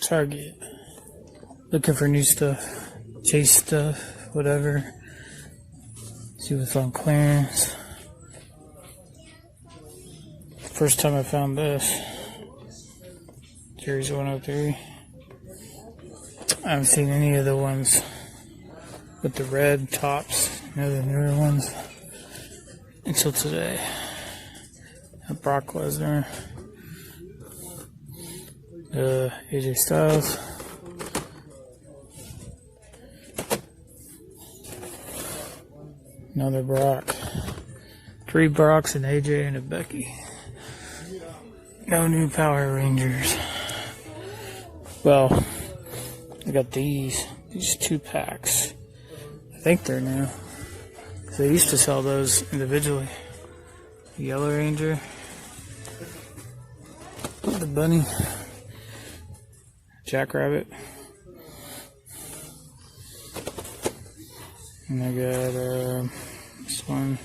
Target. Looking for new stuff. Chase stuff, whatever. See what's on clearance. First time I found this. Series 103. I haven't seen any of the ones with the red tops, the newer ones, until today. Brock Lesnar. AJ Styles. Another Brock. 3 Brocks, and AJ, and a Becky. No new Power Rangers. Well, I got these 2 packs. I think they're new. They used to sell those individually. The Yellow Ranger. The Bunny. Jackrabbit. And I got this one.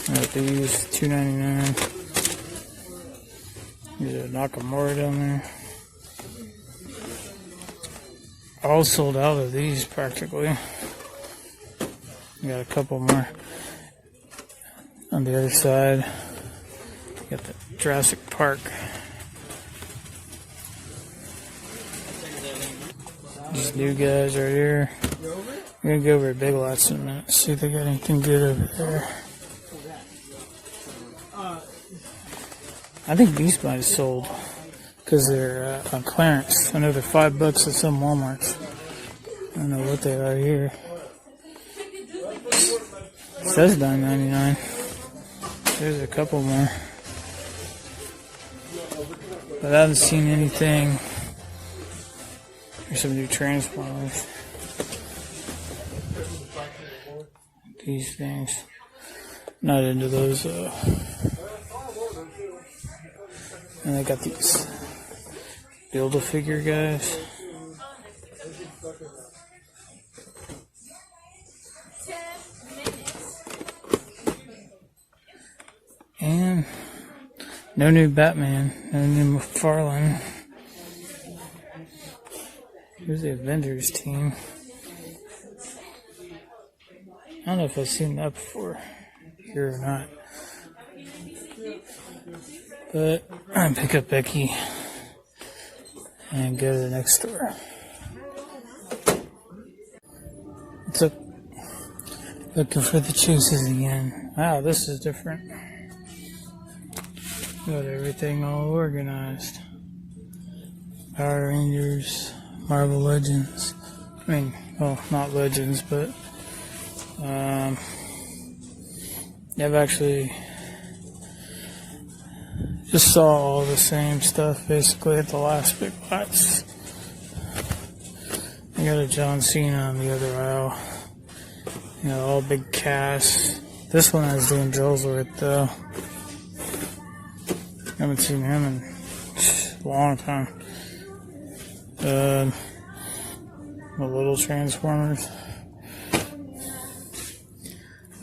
I got these, $2.99. There's a Nakamura down there. All sold out of these practically. Got a couple more on the other side. Got the Jurassic Park. These new guys right here. I'm gonna go over to Big Lots in a minute. See if they got anything good over there. I think these might have sold because they're on clearance. I know they're $5 at some Walmarts. I don't know what they are here. It says $9.99. There's a couple more, but I haven't seen anything. There's some new Transformers. These things. Not into those though. And I got these Build-A-Figure guys. And no new Batman, no new McFarlane. Here's the Avengers team. I don't know if I've seen that before here or not. But I'm gonna pick up Becky and go to the next store. Looking for the chases again. Wow, this is different. Got everything all organized. Power Rangers, Marvel Legends. I mean, well, not Legends, but I've actually just saw all the same stuff basically at the last Big Lots. I got a John Cena on the other aisle. All big casts. This one has Dwayne Ellsworth though. Haven't seen him in a long time. The little Transformers.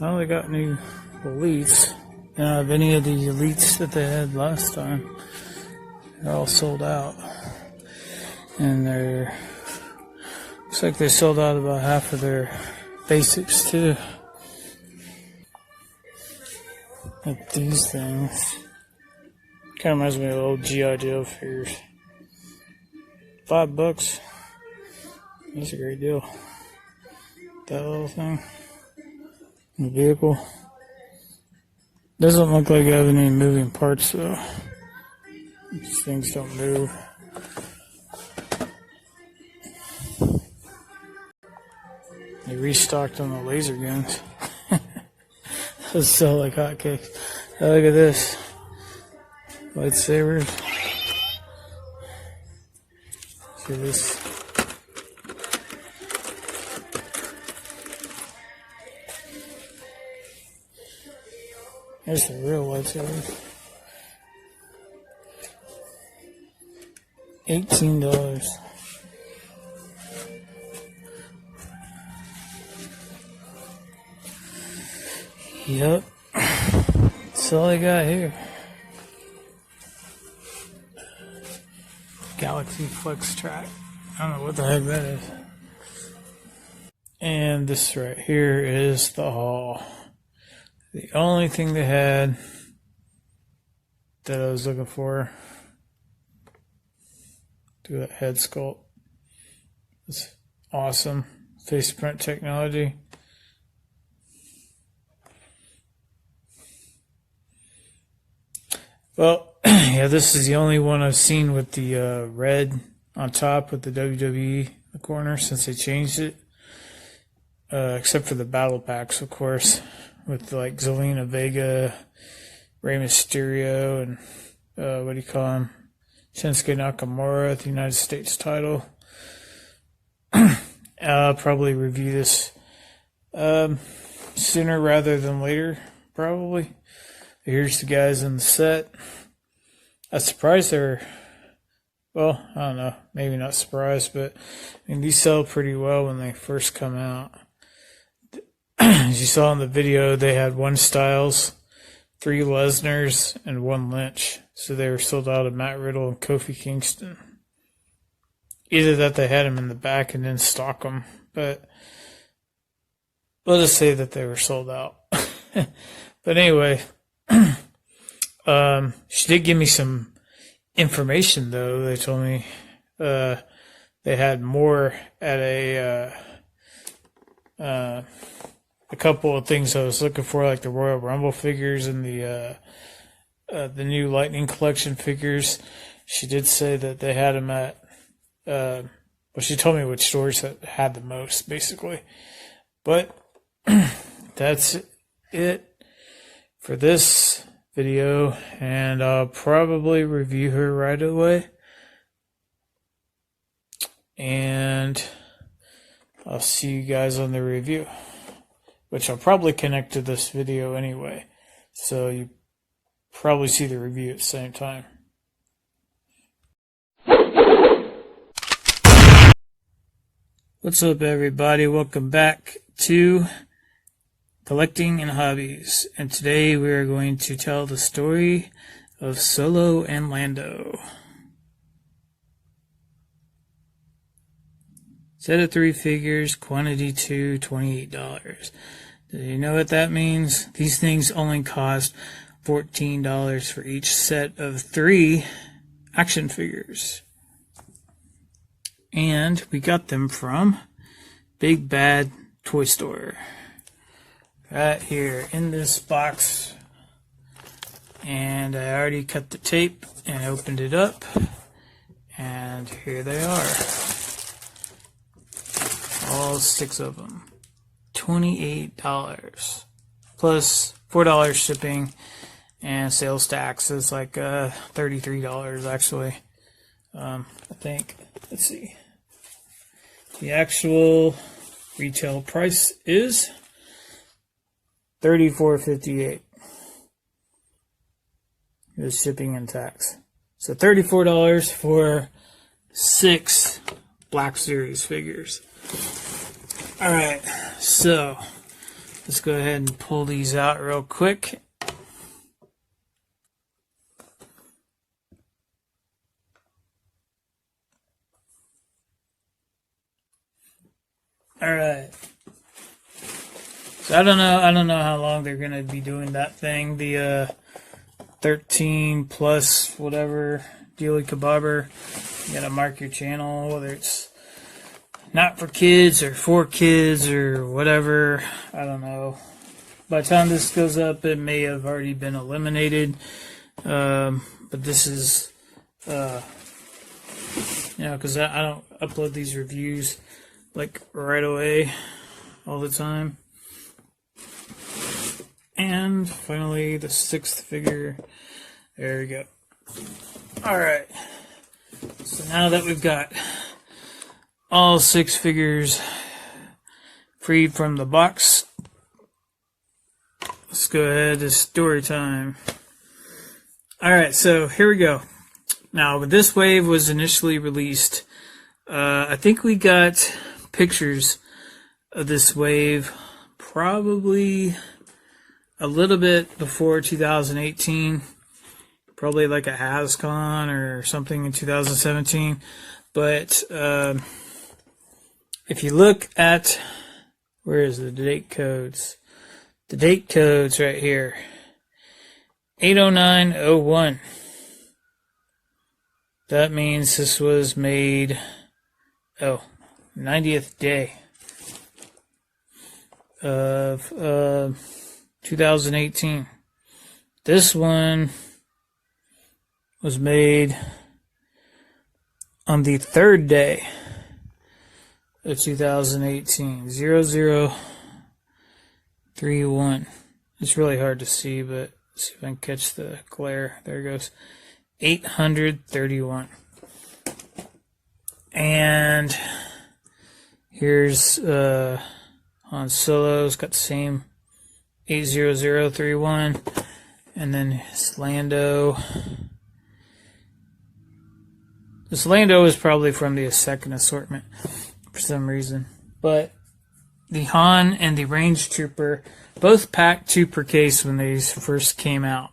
Well, they got new Elites. They don't have any of the Elites that they had last time. They're all sold out. And looks like they sold out about half of their basics too. Like these things. Kind of reminds me of old G.I. Joe figures. $5. That's a great deal. That little thing. The vehicle. Doesn't look like I have any moving parts though. These things don't move. They restocked on the laser guns. Those sell like hotcakes. Oh, look at this. Lightsabers. See this. There's the real lightsabers. $18. Yep. That's all I got here. Galaxy Flex Track. I don't know what the heck that is. And this right here is the haul. The only thing they had that I was looking for. Do that head sculpt. It's awesome. Face print technology. Well, yeah, this is the only one I've seen with the red on top with the WWE in the corner since they changed it. Except for the battle packs, of course, with like Zelina Vega, Rey Mysterio, and what do you call him? Shinsuke Nakamura at the United States title. I'll probably review this sooner rather than later, probably. Here's the guys in the set. I'm surprised they're, well, I don't know, maybe not surprised, but I mean, these sell pretty well when they first come out. As you saw in the video, they had 1 Styles, 3 Lesnar's, and 1 Lynch. So they were sold out of Matt Riddle and Kofi Kingston. Either that they had them in the back and didn't stock them, but we'll just say that they were sold out. But anyway, she did give me some information though. They told me they had more at a couple of things I was looking for, like the Royal Rumble figures and the new Lightning Collection figures. She did say that they had them at, well, she told me which stores that had the most, basically. But that's it for this video, and I'll probably review her right away. And I'll see you guys on the review, which I'll probably connect to this video anyway. So you probably see the review at the same time. What's up, everybody? Welcome back to Collecting and Hobbies. And today we are going to tell the story of Solo and Lando. Set of 3 figures, quantity 2, $28. Do you know what that means? These things only cost $14 for each set of 3 action figures. And we got them from Big Bad Toy Store. Right here in this box. And I already cut the tape and opened it up. And here they are. All 6 of them. $28. Plus $4 shipping and sales tax is like $33 actually. I think. Let's see. The actual retail price is $34.58. The shipping and tax. So $34 for 6 Black Series figures. Alright, so let's go ahead and pull these out real quick. Alright. So I don't know how long they're gonna be doing that thing. The 13 plus whatever dealy kebabber. You gotta mark your channel, whether it's not for kids or for kids or whatever. I don't know. By the time this goes up, it may have already been eliminated. But this is, because I don't upload these reviews like right away all the time. And finally, the 6th figure. There we go. Alright. So now that we've got all 6 figures freed from the box, let's go ahead to story time. Alright, so here we go. Now, when this wave was initially released, I think we got pictures of this wave probably a little bit before 2018. probably like a HasCon or something in 2017. But if you look at, where is the date codes? The date code's right here. 80901. That means this was made, 90th day of 2018. This one was made on the third day of 2018. 0031. It's really hard to see, but let's see if I can catch the glare. There it goes. 831. And here's Han Solo's got the same 80031. And then his Lando. This Lando is probably from the second assortment for some reason. But the Han and the Range Trooper both packed 2 per case when these first came out.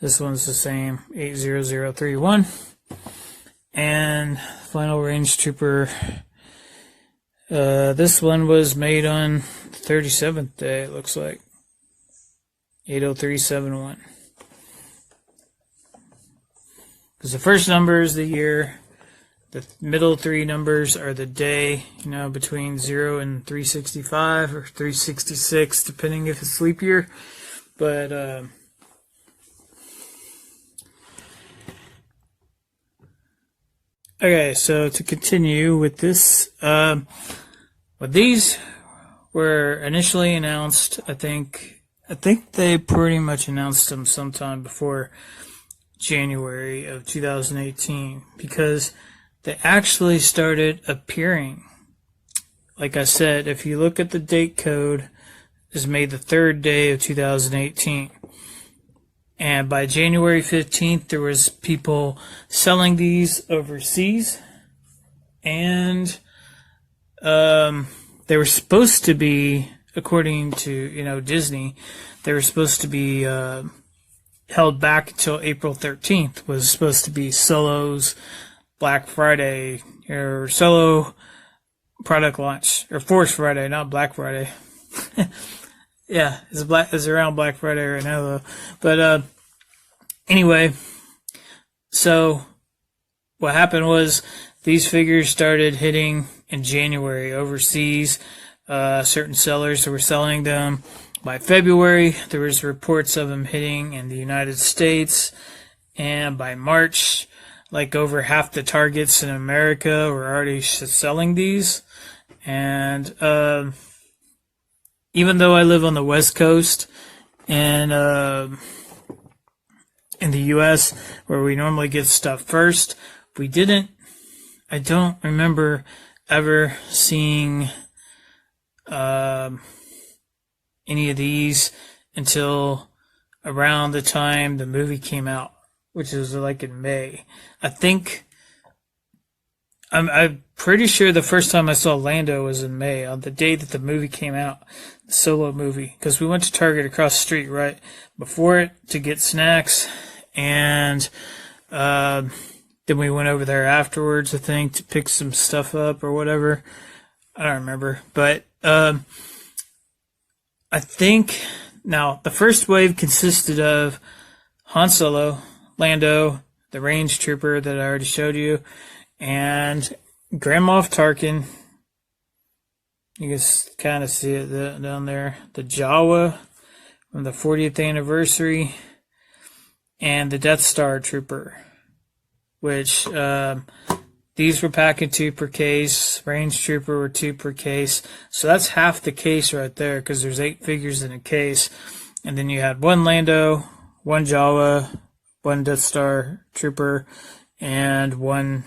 This one's the same, 80031. And final Range Trooper, this one was made on the 37th day, it looks like. 80371. Because the first number is the year, the middle 3 numbers are the day, between 0 and 365 or 366, depending if it's leap year. But, okay, so to continue with this, these were initially announced, I think they pretty much announced them sometime before January of 2018, because they actually started appearing. Like I said, if you look at the date code, is made the 3rd day of 2018. And by January 15th, there was people selling these overseas. And they were supposed to be, according to, Disney, they were supposed to be held back until April 13th, was supposed to be Solo's Black Friday, or Solo product launch, or Force Friday, not Black Friday. Yeah, it's around Black Friday right now, though. But anyway, so what happened was these figures started hitting in January overseas. Certain sellers were selling them. By February, there was reports of them hitting in the United States, and by March, like over half the Targets in America were already selling these. And even though I live on the West Coast and in the U.S., where we normally get stuff first, I don't remember ever seeing any of these until around the time the movie came out, which was like in May. I'm pretty sure the first time I saw Lando was in May, on the day that the movie came out, the Solo movie, because we went to Target across the street right before it to get snacks, and then we went over there afterwards, I think, to pick some stuff up or whatever. I don't remember, but I think now the first wave consisted of Han Solo, Lando, the Range Trooper that I already showed you, and Grand Moff Tarkin. You can kind of see it down there. The Jawa from the 40th anniversary, and the Death Star Trooper, which these were packing 2 per case. Range Trooper were 2 per case. So that's half the case right there, because there's 8 figures in a case. And then you had 1 Lando, 1 Jawa, 1 Death Star Trooper, and 1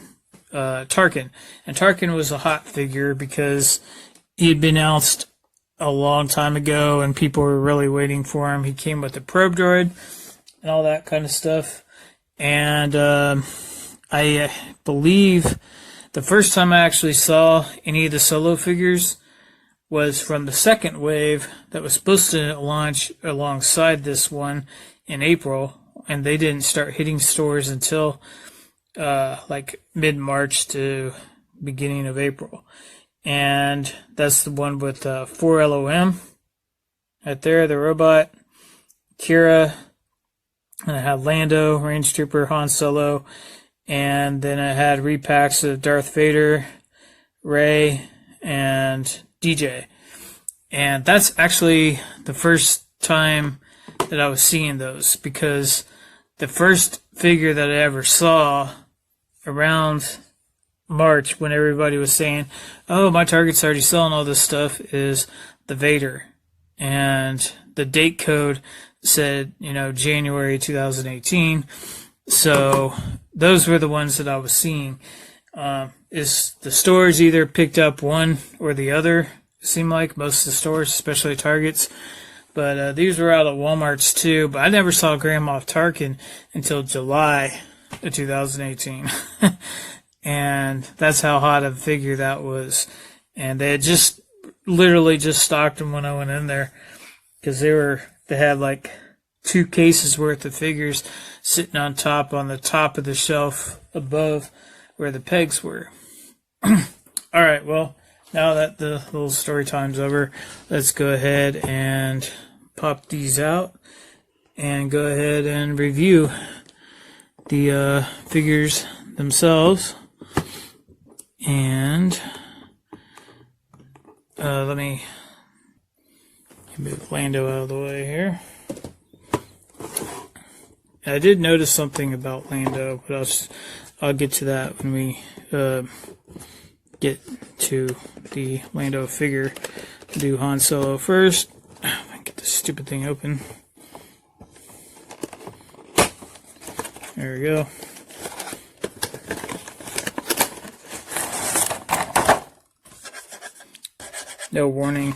Tarkin. And Tarkin was a hot figure because he had been announced a long time ago and people were really waiting for him. He came with the probe droid and all that kind of stuff. And I believe the first time I actually saw any of the Solo figures was from the second wave that was supposed to launch alongside this one in April, and they didn't start hitting stores until like mid-March to beginning of April. And that's the one with 4LOM right there, the robot, Kira, and I had Lando, Range Trooper, Han Solo, and then I had repacks of Darth Vader, Rey, and DJ. And that's actually the first time that I was seeing those, because the first figure that I ever saw around March, when everybody was saying, oh, my Target's already selling all this stuff, is the Vader. And the date code said, January 2018. So those were the ones that I was seeing. Is the stores either picked up one or the other? It seemed like most of the stores, especially Targets. But these were out at Walmart's too. But I never saw Grand Moff Tarkin until July of 2018. And that's how hot of a figure that was. And they had literally just stocked them when I went in there, because they had like 2 cases worth of figures sitting on the top of the shelf above where the pegs were. All right, well, now that the little story time's over, let's go ahead and pop these out and go ahead and review the figures themselves. And let me move Lando out of the way here. I did notice something about Lando, but I'll get to that when we get to the Lando figure. Do Han Solo first. Get this stupid thing open. There we go. No warning.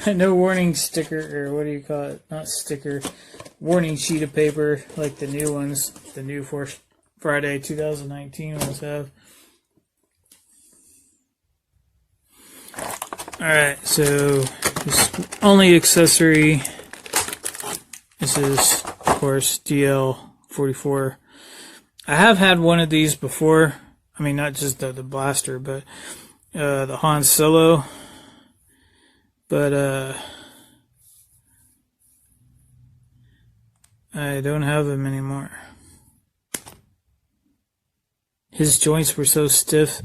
No warning sticker, or what do you call it? Not sticker. Warning sheet of paper like the new ones, the new Friday 2019 ones have. Alright, so this only accessory, this is, of course, DL44. I have had one of these before. I mean, not just the blaster, but the Han Solo. But I don't have him anymore. His joints were so stiff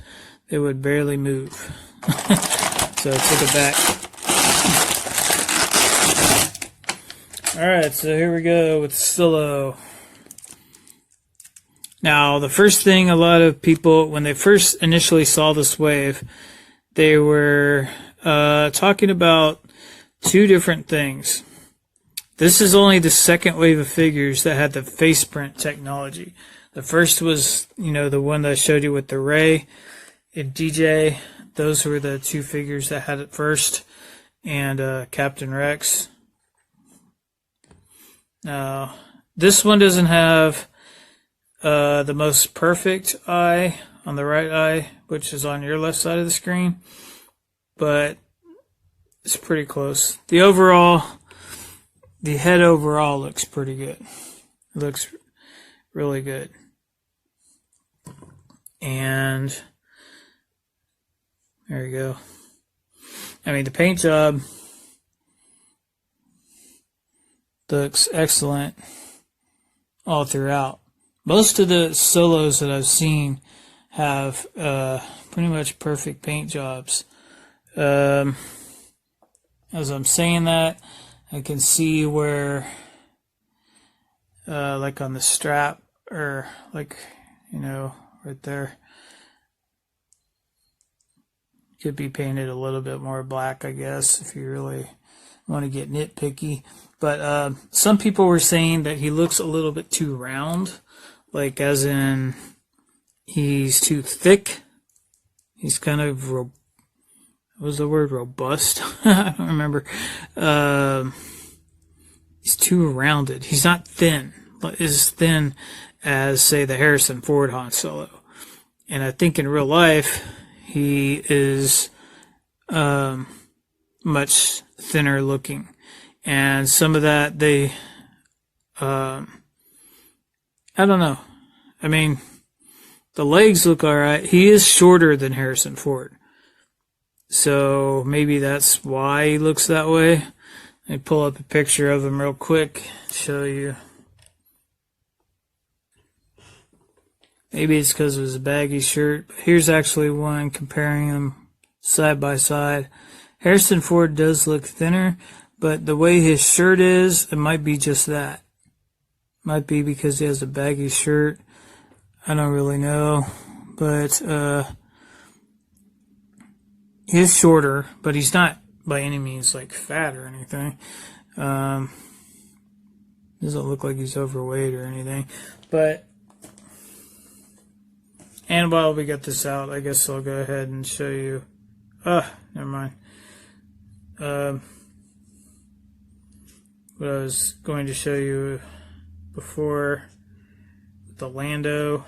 they would barely move. So I took it back. Alright, so here we go with Solo. Now, the first thing a lot of people, when they first initially saw this wave, they were talking about 2 different things. This is only the second wave of figures that had the face print technology. The first was, the one that I showed you with the Rey and DJ. Those were the 2 figures that had it first, and Captain Rex. Now, this one doesn't have the most perfect eye on the right eye, which is on your left side of the screen, but it's pretty close. The head overall looks pretty good. It looks really good. And there you go. I mean, the paint job looks excellent all throughout. Most of the Solos that I've seen have pretty much perfect paint jobs. As I'm saying that, I can see where, like on the strap, or like, right there, could be painted a little bit more black, I guess, if you really want to get nitpicky. But some people were saying that he looks a little bit too round, like as in he's too thick. He's kind of, what was the word, robust? I don't remember. He's too rounded. He's not thin, as thin as, say, the Harrison Ford Han Solo. And I think in real life, he is much thinner looking. And some of that I don't know. I mean, the legs look alright. He is shorter than Harrison Ford. So maybe that's why he looks that way. Let me pull up a picture of him real quick, show you. Maybe it's because it was a baggy shirt. But here's actually one comparing them side by side. Harrison Ford does look thinner, but the way his shirt is, it might be just that. Might be because he has a baggy shirt. I don't really know. But he's shorter, but he's not by any means like fat or anything. Doesn't look like he's overweight or anything. But and while we get this out, I guess I'll go ahead and show you. Never mind. What I was going to show you before, the Lando,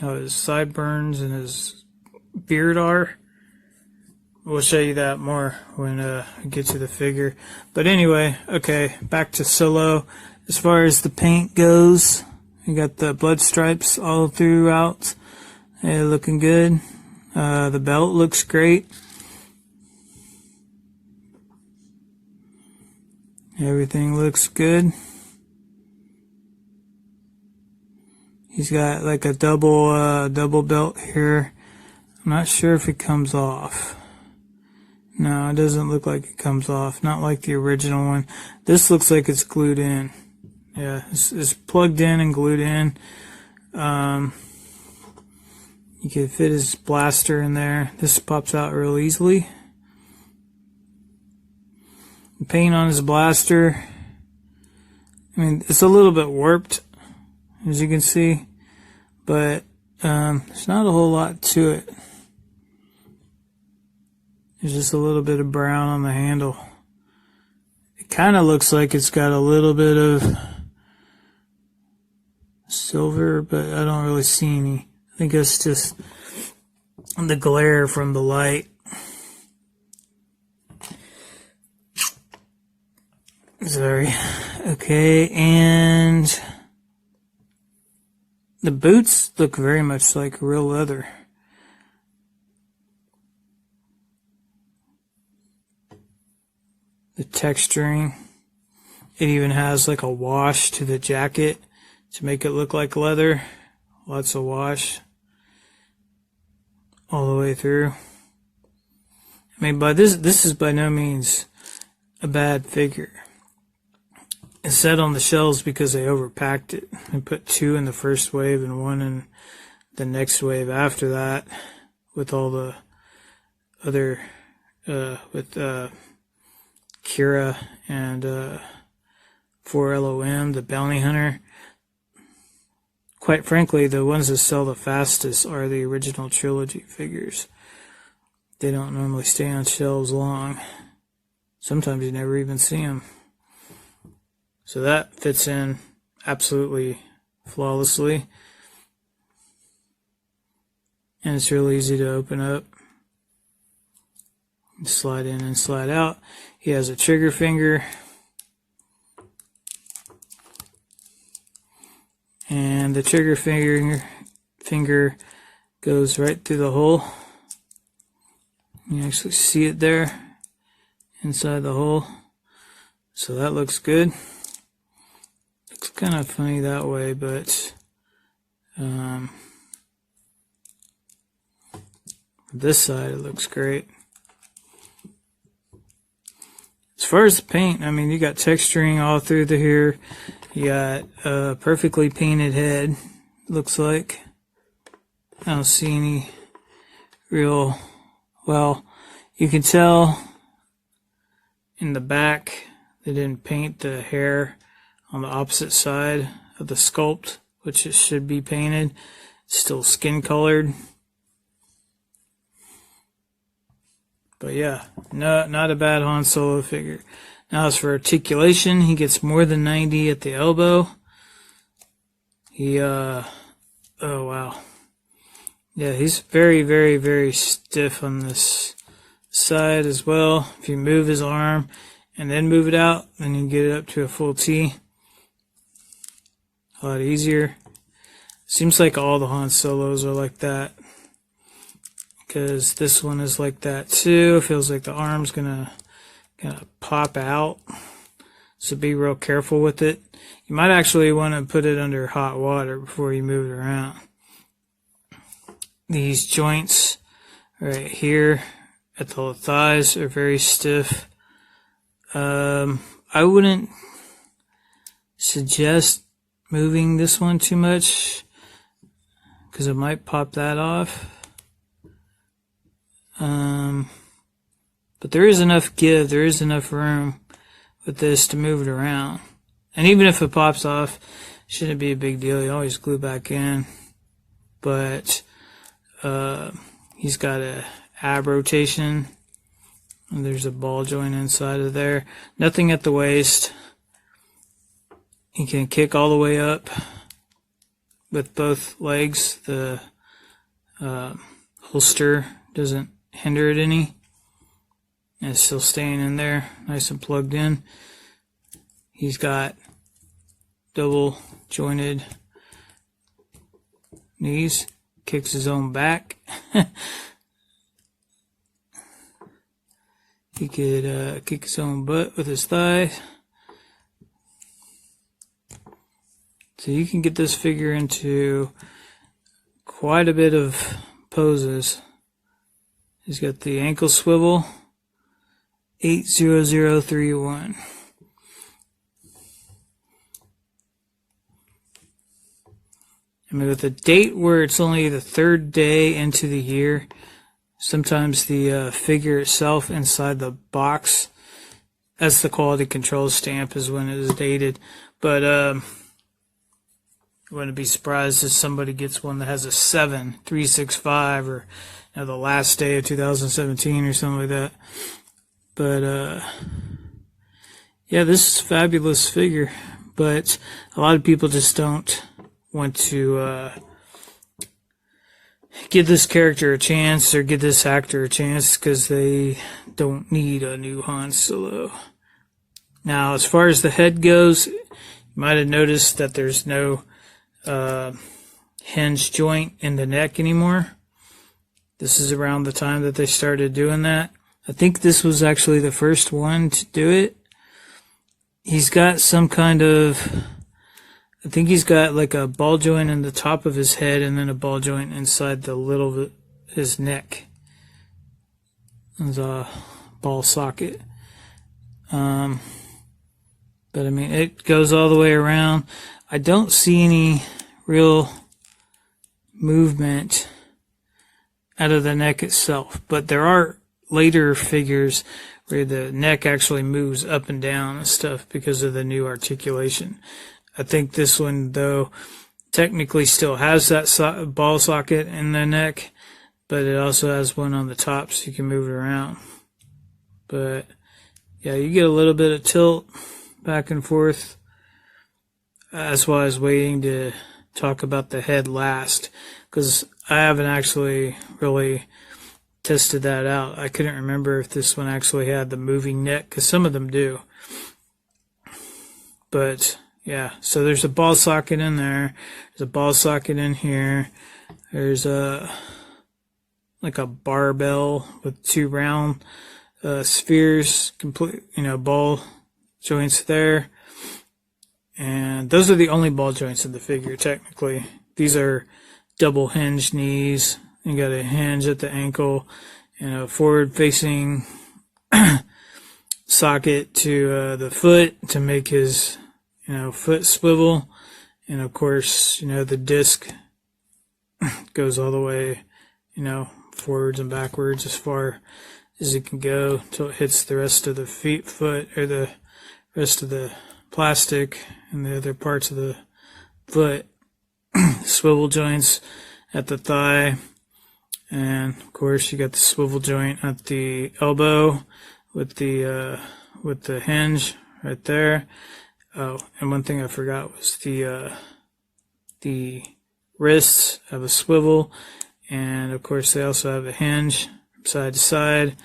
how his sideburns and his beard are. We'll show you that more when we get to the figure. But anyway, okay, back to Solo. As far as the paint goes, you got the blood stripes all throughout. They're looking good. The belt looks great. Everything looks good. He's got like a double belt here. I'm not sure if it comes off. No, it doesn't look like it comes off. Not like the original one. This looks like it's glued in. Yeah, it's plugged in and glued in. You can fit his blaster in there. This pops out real easily. The paint on his blaster, I mean, it's a little bit warped, as you can see, but there's not a whole lot to it. There's just a little bit of brown on the handle. It kind of looks like it's got a little bit of silver, but I don't really see any. I think it's just the glare from the light. Sorry. Okay, and the boots look very much like real leather. The texturing. It even has like a wash to the jacket to make it look like leather. Lots of wash all the way through. I mean, by this is by no means a bad figure. It's set on the shelves because they overpacked it. They put 2 in the first wave and 1 in the next wave after that, with all the other with Kira and 4LOM, the bounty hunter. Quite frankly, the ones that sell the fastest are the original trilogy figures. They don't normally stay on shelves long. Sometimes you never even see them. So that fits in absolutely flawlessly. And it's real easy to open up. Slide in and slide out. He has a trigger finger. And the trigger finger goes right through the hole. You actually see it there inside the hole. So that looks good. Looks kind of funny that way, but this side it looks great. As far as the paint, I mean, you got texturing all through here. You got a perfectly painted head, looks like. I don't see any real, well, you can tell in the back they didn't paint the hair on the opposite side of the sculpt, which it should be painted. It's still skin colored. But yeah, no, not a bad Han Solo figure. Now as for articulation, he gets more than 90 at the elbow. He, oh wow. Yeah, he's very, very, very stiff on this side as well. If you move his arm and then move it out, and you can get it up to a full T. A lot easier. Seems like all the Han Solos are like that, because this one is like that too. It feels like the arm's gonna pop out, so be real careful with it. You might actually want to put it under hot water before you move it around. These joints right here at the thighs are very stiff. I wouldn't suggest moving this one too much, because it might pop that off. But there is enough give, there is enough room with this to move it around. And even if it pops off, shouldn't be a big deal. You always glue back in. But he's got a ab rotation, and there's a ball joint inside of there. Nothing at the waist. He can kick all the way up with both legs. The holster doesn't hinder it any. And it's still staying in there, nice and plugged in. He's got double jointed knees. Kicks his own back. He could kick his own butt with his thighs. So you can get this figure into quite a bit of poses. He's got the ankle swivel, 80031. I mean, with a date where it's only the 3rd day into the year, sometimes the figure itself inside the box, that's the quality control stamp, is when it is dated. But I wouldn't be surprised if somebody gets one that has a 7/365, or the last day of 2017 or something like that. But yeah, this is a fabulous figure, but a lot of people just don't want to give this character a chance, or give this actor a chance, because they don't need a new Han Solo. Now, as far as the head goes, you might have noticed that there's no hinge joint in the neck anymore. This is around the time that they started doing that. I think this was actually the first one to do it. He's got some kind of, I think he's got like a ball joint in the top of his head, and then a ball joint inside the little of his neck. There's a ball socket. But I mean, it goes all the way around. I don't see any real movement out of the neck itself, but there are later figures where the neck actually moves up and down and stuff because of the new articulation. I think this one, though, technically still has that ball socket in the neck, but it also has one on the top so you can move it around. But yeah, you get a little bit of tilt back and forth. That's why I was waiting to talk about the head last, because I haven't actually really tested that out. I couldn't remember if this one actually had the moving neck, because some of them do. But yeah, so there's a ball socket in there. There's a ball socket in here. There's like a barbell with 2 round spheres, complete, ball joints there. And those are the only ball joints in the figure, technically. These are double hinge knees. You got a hinge at the ankle and a forward facing socket to the foot to make his foot swivel. And of course, the disc goes all the way, forwards and backwards as far as it can go until it hits the rest of the foot, or the rest of the plastic and the other parts of the foot. Swivel joints at the thigh, and of course you got the swivel joint at the elbow with the hinge right there. Oh, and one thing I forgot was the wrists have a swivel, and of course they also have a hinge from side to side.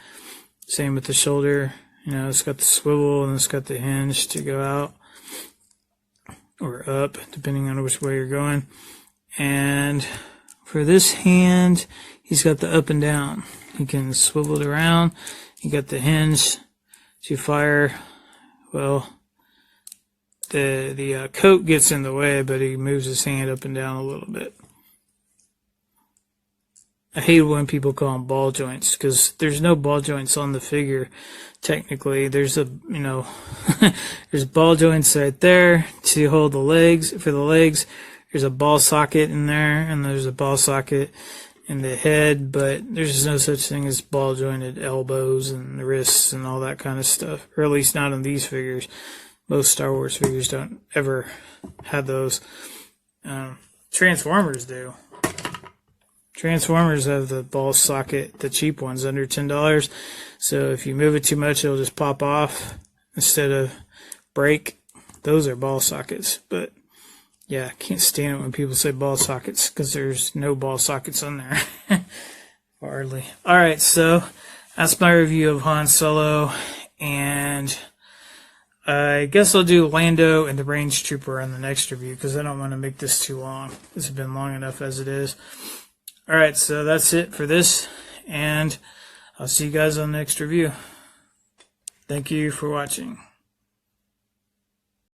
Same with the shoulder You know, it's got the swivel and it's got the hinge to go out or up, depending on which way you're going. And for this hand, he's got the up and down. He can swivel it around. You got the hinge to fire. Well, the coat gets in the way, but he moves his hand up and down a little bit. I hate when people call them ball joints, because there's no ball joints on the figure. Technically, there's there's ball joints right there to hold the legs. For the legs, there's a ball socket in there, and there's a ball socket in the head, but there's no such thing as ball jointed elbows and wrists and all that kind of stuff, or at least not on these figures. Most Star Wars figures don't ever have those. Transformers do. Transformers have the ball socket, the cheap ones, under $10. So if you move it too much, it'll just pop off instead of break. Those are ball sockets. But yeah, I can't stand it when people say ball sockets, because there's no ball sockets on there. Hardly. Alright, so that's my review of Han Solo. And I guess I'll do Lando and the Range Trooper on the next review, because I don't want to make this too long. This has been long enough as it is. Alright, so that's it for this, and I'll see you guys on the next review. Thank you for watching.